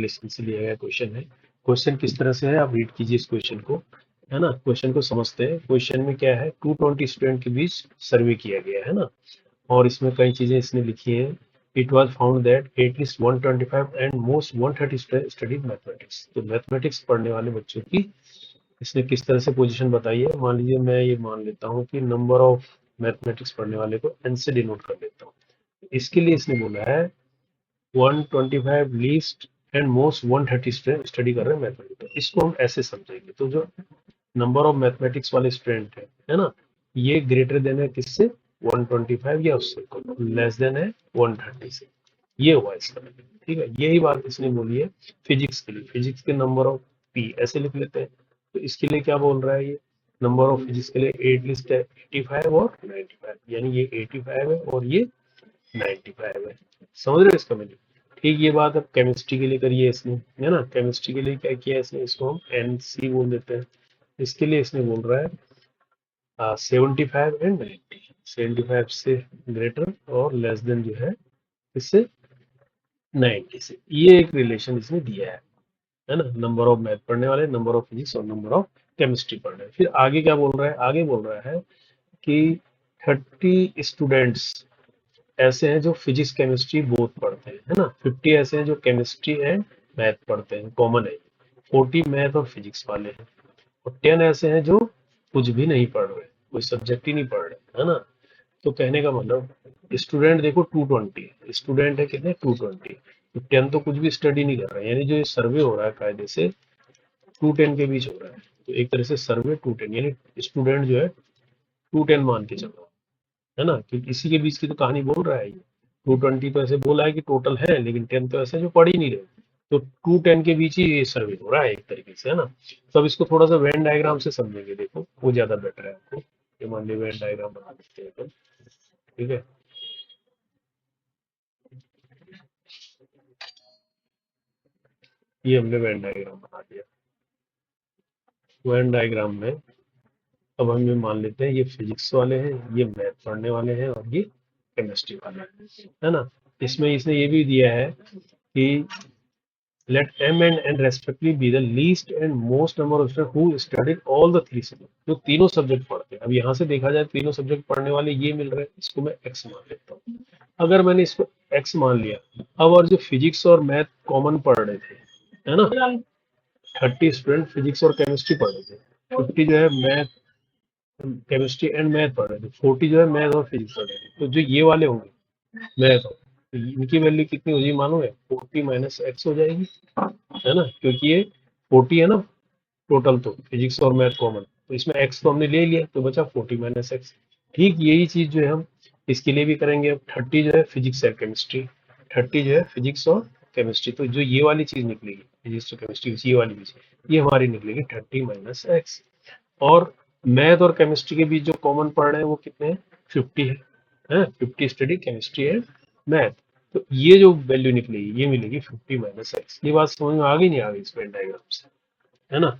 Relation से लिया गया क्वेश्चन है। क्वेश्चन किस तरह से है आप रीड कीजिए इस क्वेश्चन को, है ना। क्वेश्चन को समझते हैं। क्वेश्चन में क्या है, 220 स्टूडेंट के बीच सर्वे किया गया है ना, और इसमें कई चीजें इसने लिखी है। It was found that at least 125 and most 130 studied mathematics. तो मैथमेटिक्स पढ़ने वाले बच्चों की इसने किस तरह से पोजीशन बताई है। मान लीजिए मैं ये मान लेता हूँ कि नंबर ऑफ मैथमेटिक्स पढ़ने वाले को एन से डिनोट कर लेता हूँ। इसके लिए इसने बोला है 125 लीस्ट एंड मोस्ट 130 स्टडी कर रहे हैं मैथमेटिक्स। तो इसको हम ऐसे समझेंगे, तो जो नंबर ऑफ मैथमेटिक्स वाले स्टूडेंट है ना, ये ग्रेटर देन है किससे, 125 या उससे कम, लेस देन है 130 से। ये हुआ इसका मतलब, ठीक है। यही बात इसने बोली है फिजिक्स के लिए। फिजिक्स के नंबर ऑफ पी ऐसे लिख लेते हैं। तो इसके लिए क्या बोल रहा है ये, नंबर ऑफ फिजिक्स के लिए 8 लिस्ट है 85 और 95, यानी ये 85 है और ये 95 है। समझ रहे हो इसका मतलब। ठीक ये बात अब केमिस्ट्री के लिए करिए इसने, है ना। केमिस्ट्री के लिए क्या किया इसने, इसको हम एनसी बोल देते हैं। इसके लिए इसने बोल रहा है 75 एंड 90, 75 से ग्रेटर और लेस देन जो है इससे 90 से। ये एक रिलेशन इसने दिया है ना। नंबर ऑफ मैथ पढ़ने वाले, नंबर ऑफ फिजिक्स और नंबर ऑफ केमिस्ट्री पढ़ने। फिर आगे क्या बोल रहा है, आगे बोल रहा है कि 30 स्टूडेंट्स ऐसे हैं जो फिजिक्स केमिस्ट्री बोथ पढ़ते हैं, है ना। 50 ऐसे हैं जो केमिस्ट्री एंड मैथ पढ़ते हैं, कॉमन है। 40 मैथ और फिजिक्स वाले हैं, और 10 ऐसे हैं जो कुछ भी नहीं पढ़ रहे, कोई सब्जेक्ट ही नहीं पढ़ रहे, है ना। तो कहने का मतलब स्टूडेंट देखो 220 स्टूडेंट है, कितने 220, तो 10 तो कुछ भी स्टडी नहीं कर रहा है। यानी जो ये सर्वे हो रहा है कायदे से 210 के बीच हो रहा है। तो एक तरह से सर्वे 210, यानी स्टूडेंट जो है 210 मान के चलो, है ना, क्योंकि इसी के बीच की तो कहानी बोल रहा है ये। 220 तो ऐसे बोला है कि टोटल है, लेकिन 10 तो ऐसे जो पढ़ ही नहीं रहे। तो 210 के बीच ही ये सर्वे हो रहा है एक तरीके से, है ना। तो अब इसको थोड़ा सा वेन डायग्राम से समझेंगे, देखो वो ज्यादा बेटर है आपको। ये मान लीजिए वेन डायग्राम बना देते हैं अपन, ठीक है। ये हमने वेन डायग्राम बना दिया। वेन डायग्राम में अब हम ये मान लेते हैं ये फिजिक्स वाले हैं, ये मैथ पढ़ने वाले हैं, और ये केमिस्ट्री वाले हैं, है ना। इसमें इसने ये भी दिया है कि let m and n respectively be the least and most number of students who studied all the three subjects। जो तीनों सब्जेक्ट पढ़ते हैं, अब यहाँ से देखा जाए तीनों सब्जेक्ट पढ़ने वाले ये मिल रहे हैं, इसको मैं x मान लेता हूँ। अगर मैंने इसको x मान लिया, अब और जो फिजिक्स और मैथ कॉमन पढ़ रहे थे, है ना, 30 स्टूडेंट फिजिक्स और केमिस्ट्री पढ़ रहे थे, 50 जो है मैथ केमिस्ट्री एंड मैथ पढ़ रहे थे, 40 जो है मैथ और फिजिक्स पढ़ रहे थे। तो जो ये वाले होंगे मैथ, तो इनकी वैल्यू कितनी हो जाएगी मालूम है, 40 माइनस एक्स हो जाएगी, है ना, क्योंकि ये 40 है ना टोटल, तो फिजिक्स और मैथ कॉमन, तो इसमें एक्स तो हमने ले लिया, तो बचा 40 माइनस एक्स। ठीक यही चीज जो है हम इसके लिए भी करेंगे। अब 30 जो है फिजिक्स और केमिस्ट्री, 30 जो है फिजिक्स और केमिस्ट्री, तो जो ये वाली चीज निकलेगी फिजिक्स और केमिस्ट्री, ये वाली चीज ये हमारी निकलेगी 30 माइनस एक्स। और मैथ और केमिस्ट्री के बीच जो कॉमन पढ़ रहे हैं वो कितने हैं, 50 है 50 स्टडी केमिस्ट्री एंड मैथ। तो ये जो वैल्यू निकलेगी ये मिलेगी 50 माइनस एक्स। ये बात समझ में आ गई नहीं आ गई इस वेन डायग्राम से, है ना।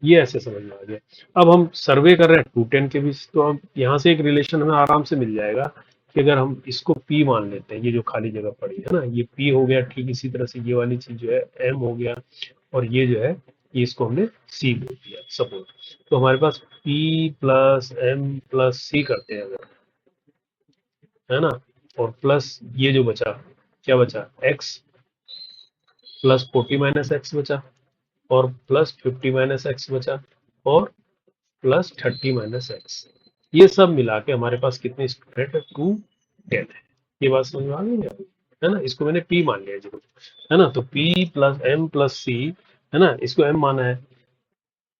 ये ऐसे समझ में आ गया। अब हम सर्वे कर रहे हैं 210 के बीच, तो अब यहाँ से एक रिलेशन हमें आराम से मिल जाएगा कि अगर हम इसको P मान लेते हैं, ये जो खाली जगह पड़ी है ना, ये P हो गया। ठीक इसी तरह से ये वाली चीज जो है M हो गया, और ये जो है ये इसको हमने C बोल दिया सपोज। तो हमारे पास P plus M plus C करते हैं अगर, है ना, और प्लस ये जो बचा, क्या बचा, X प्लस 40 माइनस एक्स बचा, और प्लस 50 माइनस एक्स बचा, और प्लस 30 माइनस एक्स। ये सब मिला के हमारे पास कितने स्टूडेंट है, 210 है। ये बात समझ में आ गई क्या? है ना, इसको मैंने P मान लिया जी, है ना। तो P plus M plus C, है ना, इसको M माना है।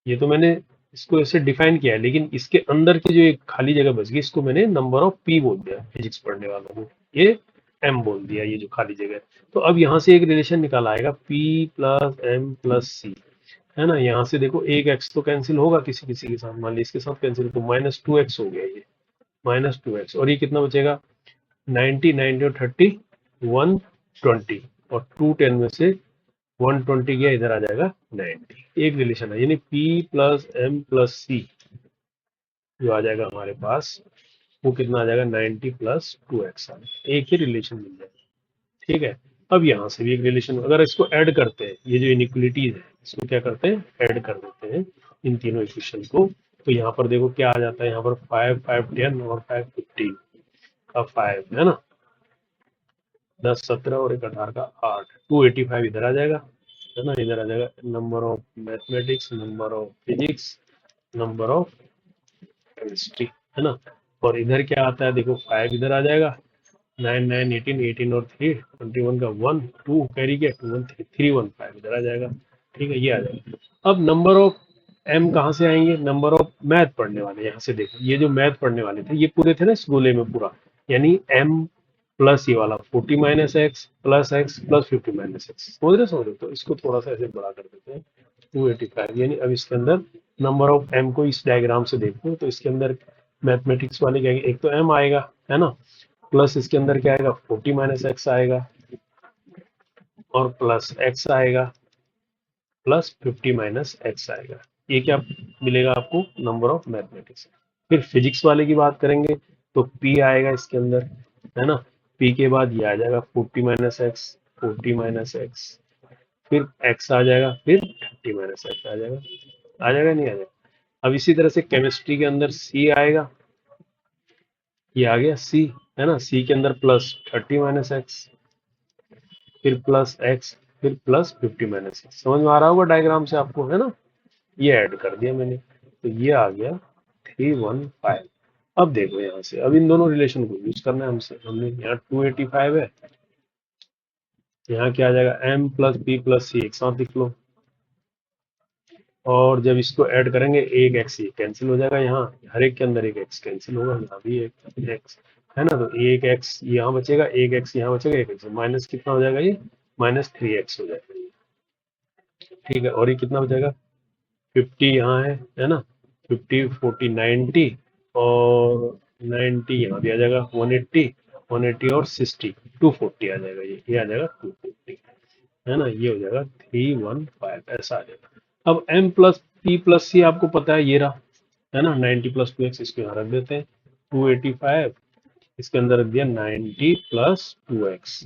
ये तो मैंने इसको ऐसे डिफाइन किया है, लेकिन इसके अंदर की जो एक खाली जगह बच गई इसको मैंने नंबर ऑफ P बोल दिया फिजिक्स पढ़ने वालों को, ये M बोल दिया, ये जो खाली जगह है। तो अब यहाँ से एक रिलेशन निकाल आएगा P plus M plus C, है ना। यहाँ से देखो एक एक्स तो कैंसिल होगा किसी किसी के साथ, मान लीजिए इसके साथ कैंसिल, तो -2x हो गया ये, -2x, और ये कितना बचेगा 90, 90 और 30 120, और 210 में से 120 गया, इधर आ जाएगा 90। एक रिलेशन है, यानी P plus M plus C जो आ जाएगा हमारे पास, वो कितना आ जाएगा 90 प्लस 2x आ जाएगा। एक ही रिलेशन मिल जाएगा, ठीक है। अब यहाँ से भी एक रिलेशन, अगर इसको ऐड करते हैं, ये जो इनइक्वलिटीज है इसको क्या करते हैं, ऐड कर देते हैं इन तीनों इक्वेशन को, तो यहाँ पर देखो क्या आ जाता है, यहाँ पर 5 5 10 और 5 15 का 5 है ना, 10 17 और 1 18 का 8, 285 इधर आ जाएगा, है ना, इधर आ जाएगा number of mathematics, number of physics, number of chemistry, है ना। और इधर क्या आता है देखो, 5 इधर आ जाएगा, 9 9 18 18 और 3 21 का 1 2 कैरी किया, 2 1 3 3 1 5 इधर आ जाएगा, ठीक है, ये आ जाएगा। अब नंबर ऑफ एम कहाँ से आएंगे, नंबर ऑफ मैथ पढ़ने वाले, यहाँ से देखो ये जो मैथ पढ़ने वाले थे ये पूरे थे ना इस गोले में पूरा, यानी एम प्लस ये वाला 40 minus x plus x plus 50 minus x, समझ रहे, तो इसको थोड़ा सा ऐसे बड़ा कर देते हैं 285, यानी अब इसके अंदर नंबर ऑफ एम को इस डायग्राम से देखो तो इसके अंदर मैथमेटिक्स वाले क्या, एक तो एम आएगा, है ना, प्लस इसके अंदर क्या आएगा 40 माइनस एक्स आएगा, और प्लस एक्स आएगा, प्लस 50 माइनस एक्स आएगा, ये क्या मिलेगा आपको, नंबर ऑफ मैथमेटिक्स। फिर फिजिक्स वाले की बात करेंगे तो पी आएगा इसके अंदर, है ना, पी के बाद ये आ जाएगा 40 माइनस एक्स, 40 माइनस एक्स, फिर एक्स आ जाएगा, फिर 30 माइनस एक्स आ जाएगा नहीं आ जाएगा। अब इसी तरह से केमिस्ट्री के अंदर सी आएगा, ये आ गया सी, है ना, सी के अंदर प्लस 30 माइनस एक्स, फिर प्लस एक्स, फिर प्लस 50 माइनस एक्स, समझ में आ रहा होगा डायग्राम से आपको, है ना, ये ऐड कर दिया मैंने, तो ये आ गया 315। अब देखो यहाँ से, अब इन दोनों रिलेशन को यूज करना है हमसे, हमने यहाँ 285 है, यहाँ क्या आ जाएगा m प्लस बी प्लस सी एक साथ लिख लो, और जब इसको ऐड करेंगे एक एक्स ये कैंसिल हो जाएगा, यहाँ हर एक के अंदर एक एक्स कैंसिल होगा, यहाँ भी एक एक्स, है ना, तो एक एक्स यहाँ बचेगा, एक एक्स यहाँ बचेगा, एक एक्स माइनस कितना हो जाएगा ये, माइनस 3x हो जाएगा ये, ठीक है, और ये कितना हो जाएगा 50 यहाँ है ना, 50 40 90 और 90 यहाँ भी आ जाएगा 180, 180 और 60 240 आ जाएगा, ये आ जाएगा 240, है ना, ये हो जाएगा 315 ऐसा आ जाएगा। अब m प्लस p प्लस सी आपको पता है ये रहा, है ना, 90 प्लस 2x इसको यहाँ रख देते हैं, 285 इसके अंदर रख दिया 90 plus 2x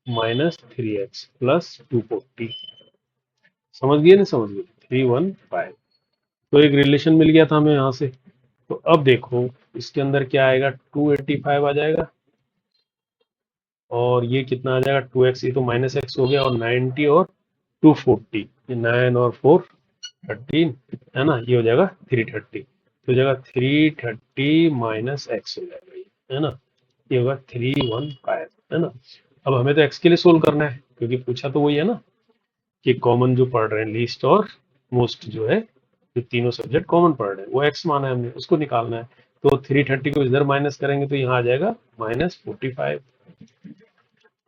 minus 3x plus 240, समझ गए ना, समझ गए, 315, तो एक रिलेशन मिल गया था हमें यहाँ से। तो अब देखो इसके अंदर क्या आएगा, 285 आ जाएगा, और ये कितना आ जाएगा 2x, ये तो माइनस एक्स हो गया, और 90 और 240, ये 9 और 4 13, है ना, ये हो जाएगा 330, तो हो जाएगा 330 माइनस एक्स हो जाएगा ये, है ना, ये होगा 315, है ना। अब हमें तो एक्स के लिए सोल्व करना है, क्योंकि पूछा तो वही है ना कि कॉमन जो पढ़ रहे हैं, लीस्ट और मोस्ट जो है, जो तीनों सब्जेक्ट कॉमन पढ़ रहे हैं वो एक्स माना है हमने, उसको निकालना है, तो 330 को इधर माइनस करेंगे तो यहाँ आ जाएगा माइनस 45,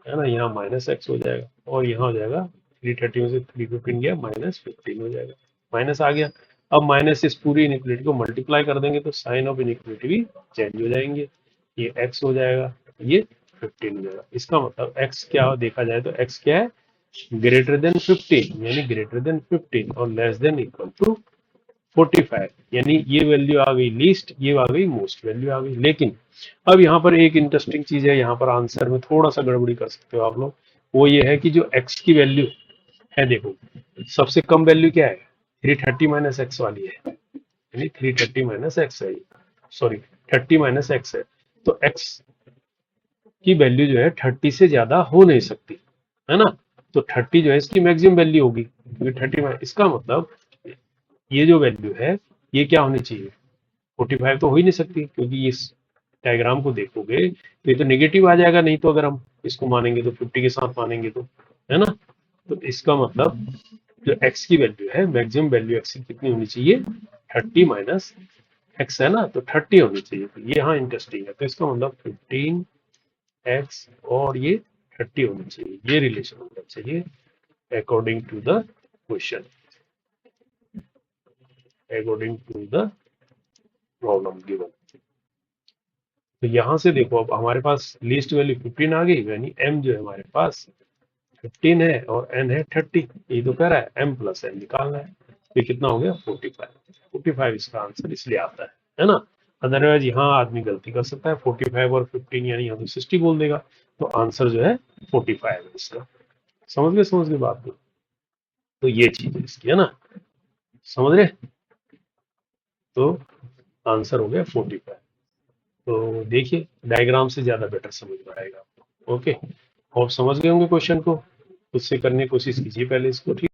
है ना, यहाँ माइनस एक्स हो जाएगा, और यहाँ हो जाएगा 330 में से 315 गया माइनस 15 हो जाएगा, माइनस आ गया। अब माइनस इस पूरी इनइक्वलिटी को मल्टीप्लाई कर देंगे तो साइन ऑफ इनइक्वलिटी भी चेंज हो जाएंगे, ये एक्स हो जाएगा, ये 15 हो जाएगा, इसका मतलब एक्स क्या देखा जाए तो एक्स क्या है, ग्रेटर देन 15, यानी ग्रेटर देन 15 और लेस देन इक्वल टू 45, यानी ये वैल्यू आ गई लीस्ट, ये आ गई मोस्ट वैल्यू आ गई। लेकिन अब यहाँ पर एक इंटरेस्टिंग चीज है, यहाँ पर आंसर में थोड़ा सा गड़बड़ी कर सकते हो आप लोग, वो ये है कि जो x की वैल्यू है देखो, सबसे कम वैल्यू क्या है, 330 माइनस एक्स वाली है, यानी 330 माइनस एक्स है, सॉरी 30 माइनस एक्स है, तो x की वैल्यू जो है 30 से ज्यादा हो नहीं सकती, है ना, तो 30 जो है इसकी मैक्सिमम वैल्यू होगी, क्योंकि 30 इसका मतलब ये जो वैल्यू है ये क्या होनी चाहिए, 45 तो हो ही नहीं सकती, क्योंकि इस डायग्राम को देखोगे तो ये तो नेगेटिव आ जाएगा, नहीं तो अगर हम इसको मानेंगे तो 50 के साथ मानेंगे तो, है ना, तो इसका मतलब जो x की वैल्यू है, मैक्सिमम वैल्यू x की कितनी होनी चाहिए, 30 माइनस एक्स, है ना, तो 30 होनी चाहिए, तो ये यहाँ इंटरेस्टिंग है, तो इसका मतलब 15x और ये 30 होनी चाहिए, ये रिलेशन होना चाहिए according to the question, according to the problem given. तो यहां से देखो अब हमारे पास लिस्ट वैल्यू 15 आ गई, यानी m जो है हमारे पास 15 है और n है 30, ये तो कह रहा है m प्लस n निकालना है, तो ये कितना हो गया 45 इसका आंसर इसलिए आता है ना, अदरवाइज यहाँ आदमी गलती कर सकता है 45 और 15 यानी यहाँ तो 60 बोल देगा, तो आंसर जो है 45 है इसका। समझ गए बात को। तो ये चीज है इसकी, है ना, समझ रहे। तो आंसर हो गया 45। तो देखिए डायग्राम से ज्यादा बेटर समझ में आएगा आपको। ओके, और समझ गए होंगे क्वेश्चन को, खुद से करने की कोशिश कीजिए पहले इसको, ठीक।